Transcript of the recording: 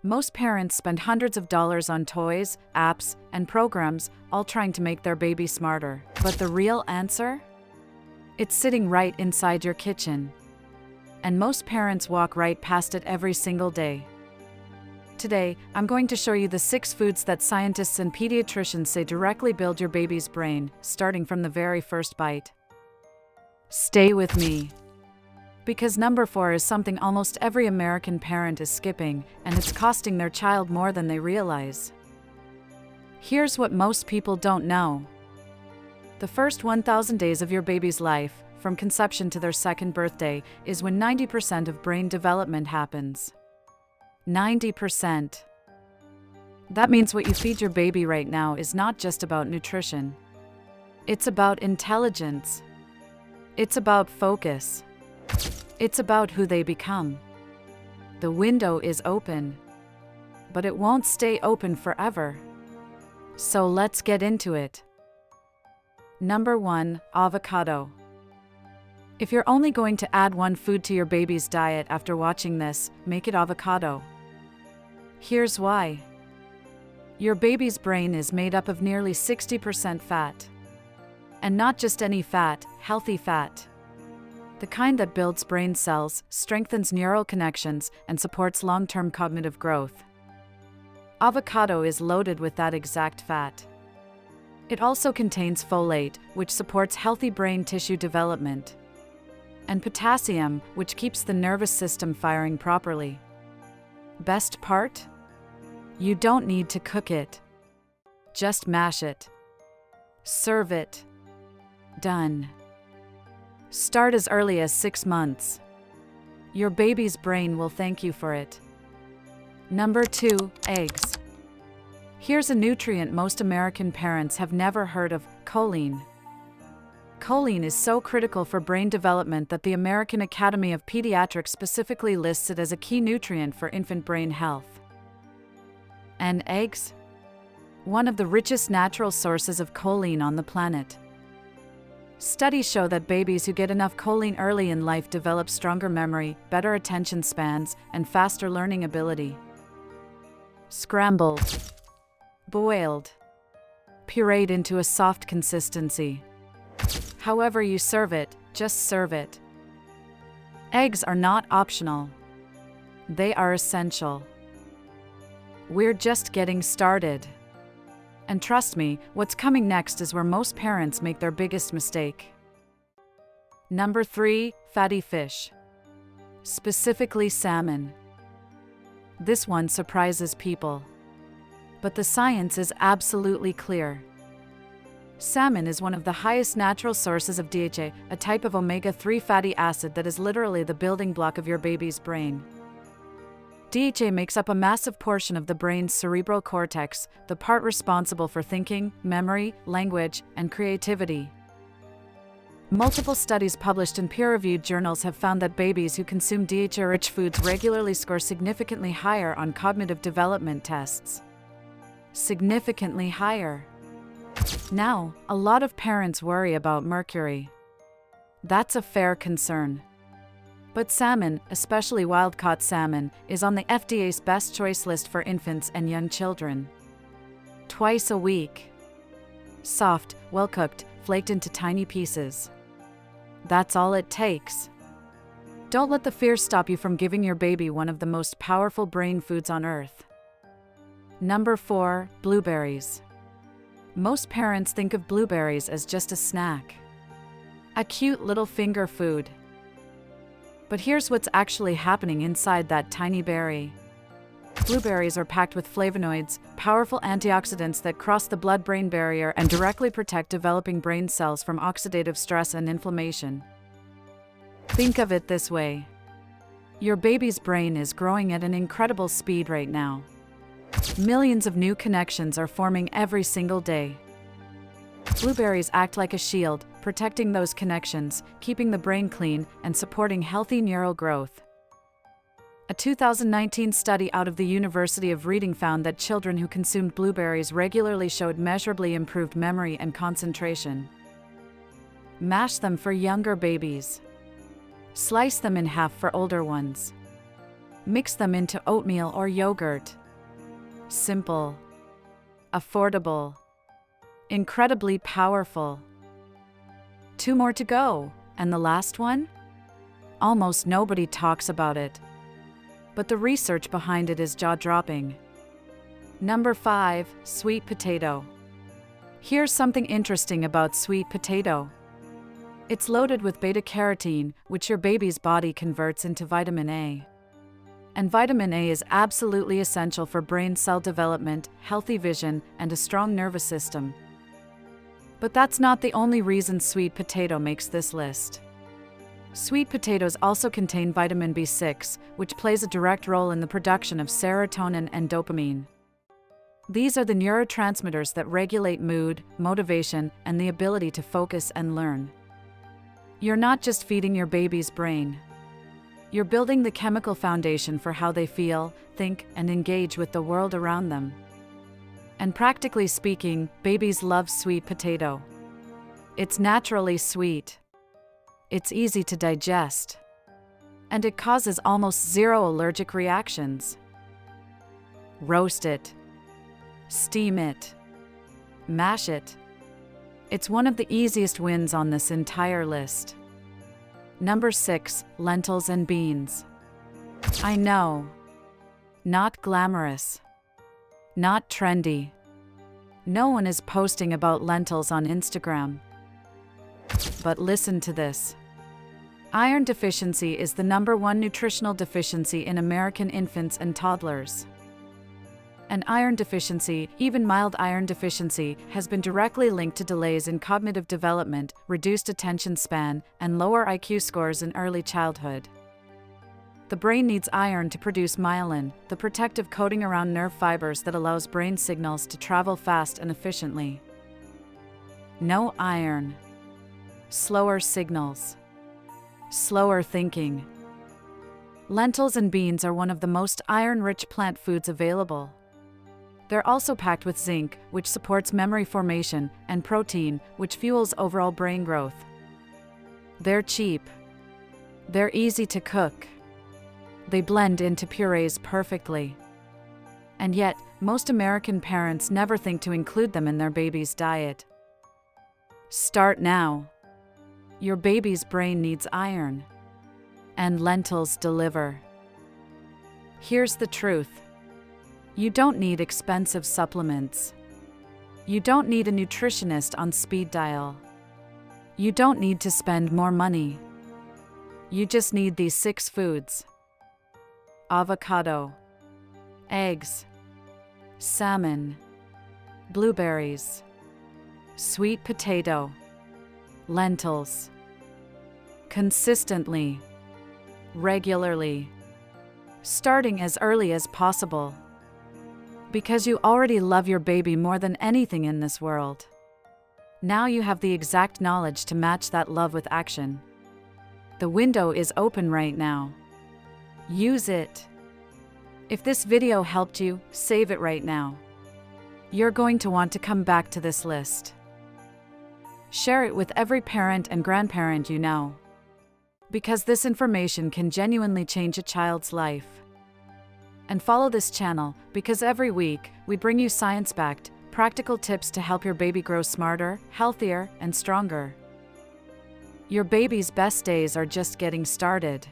Most parents spend hundreds of dollars on toys, apps, and programs, all trying to make their baby smarter. But the real answer? It's sitting right inside your kitchen. And most parents walk right past it every single day. Today, I'm going to show you the 6 foods that scientists and pediatricians say directly build your baby's brain, starting from the very first bite. Stay with me. Because number 4 is something almost every American parent is skipping, and it's costing their child more than they realize. Here's what most people don't know. The first 1,000 days of your baby's life, from conception to their 2nd birthday, is when 90% of brain development happens. 90%. That means what you feed your baby right now is not just about nutrition. It's about intelligence. It's about focus. It's about who they become. The window is open, but it won't stay open forever. So let's get into it. Number 1, avocado. If you're only going to add one food to your baby's diet after watching this, make it avocado. Here's why. Your baby's brain is made up of nearly 60% fat. And not just any fat, healthy fat. The kind that builds brain cells, strengthens neural connections, and supports long-term cognitive growth. Avocado is loaded with that exact fat. It also contains folate, which supports healthy brain tissue development, and potassium, which keeps the nervous system firing properly. Best part? You don't need to cook it. Just mash it. Serve it. Done. Start as early as 6 months. Your baby's brain will thank you for it. Number 2, eggs. Here's a nutrient most American parents have never heard of: choline. Choline is so critical for brain development that the American Academy of Pediatrics specifically lists it as a key nutrient for infant brain health. And eggs? One of the richest natural sources of choline on the planet. Studies show that babies who get enough choline early in life develop stronger memory, better attention spans, and faster learning ability. Scrambled, boiled, pureed into a soft consistency. However you serve it, just serve it. Eggs are not optional. They are essential. We're just getting started. And trust me, what's coming next is where most parents make their biggest mistake. Number 3, fatty fish. Specifically salmon. This one surprises people. But the science is absolutely clear. Salmon is one of the highest natural sources of DHA, a type of omega-3 fatty acid that is literally the building block of your baby's brain. DHA makes up a massive portion of the brain's cerebral cortex, the part responsible for thinking, memory, language, and creativity. Multiple studies published in peer-reviewed journals have found that babies who consume DHA-rich foods regularly score significantly higher on cognitive development tests. Significantly higher. Now, a lot of parents worry about mercury. That's a fair concern. But salmon, especially wild-caught salmon, is on the FDA's best choice list for infants and young children. Twice a week. Soft, well-cooked, flaked into tiny pieces. That's all it takes. Don't let the fear stop you from giving your baby one of the most powerful brain foods on earth. Number 4, blueberries. Most parents think of blueberries as just a snack. A cute little finger food. But here's what's actually happening inside that tiny berry. Blueberries are packed with flavonoids, powerful antioxidants that cross the blood-brain barrier and directly protect developing brain cells from oxidative stress and inflammation. Think of it this way. Your baby's brain is growing at an incredible speed right now. Millions of new connections are forming every single day. Blueberries act like a shield, protecting those connections, keeping the brain clean, and supporting healthy neural growth. A 2019 study out of the University of Reading found that children who consumed blueberries regularly showed measurably improved memory and concentration. Mash them for younger babies. Slice them in half for older ones. Mix them into oatmeal or yogurt. Simple. Affordable. Incredibly powerful. 2 more to go, and the last one? Almost nobody talks about it, but the research behind it is jaw-dropping. Number 5, sweet potato. Here's something interesting about sweet potato. It's loaded with beta-carotene, which your baby's body converts into vitamin A. And vitamin A is absolutely essential for brain cell development, healthy vision, and a strong nervous system. But that's not the only reason sweet potato makes this list. Sweet potatoes also contain vitamin B6, which plays a direct role in the production of serotonin and dopamine. These are the neurotransmitters that regulate mood, motivation, and the ability to focus and learn. You're not just feeding your baby's brain. You're building the chemical foundation for how they feel, think, and engage with the world around them. And practically speaking, babies love sweet potato. It's naturally sweet. It's easy to digest. And it causes almost zero allergic reactions. Roast it. Steam it. Mash it. It's one of the easiest wins on this entire list. Number 6, lentils and beans. I know. Not glamorous. Not trendy. No one is posting about lentils on Instagram. But listen to this. Iron deficiency is the #1 nutritional deficiency in American infants and toddlers. And iron deficiency, even mild iron deficiency, has been directly linked to delays in cognitive development, reduced attention span, and lower IQ scores in early childhood. The brain needs iron to produce myelin, the protective coating around nerve fibers that allows brain signals to travel fast and efficiently. No iron. Slower signals. Slower thinking. Lentils and beans are one of the most iron-rich plant foods available. They're also packed with zinc, which supports memory formation, and protein, which fuels overall brain growth. They're cheap. They're easy to cook. They blend into purees perfectly. And yet, most American parents never think to include them in their baby's diet. Start now. Your baby's brain needs iron. And lentils deliver. Here's the truth. You don't need expensive supplements. You don't need a nutritionist on speed dial. You don't need to spend more money. You just need these 6 foods. Avocado. Eggs. Salmon. Blueberries. Sweet potato. Lentils. Consistently. Regularly. Starting as early as possible. Because you already love your baby more than anything in this world. Now you have the exact knowledge to match that love with action. The window is open right now. Use it. If this video helped you, save it right now. You're going to want to come back to this list. Share it with every parent and grandparent you know. Because this information can genuinely change a child's life. And follow this channel, because every week, we bring you science-backed, practical tips to help your baby grow smarter, healthier, and stronger. Your baby's best days are just getting started.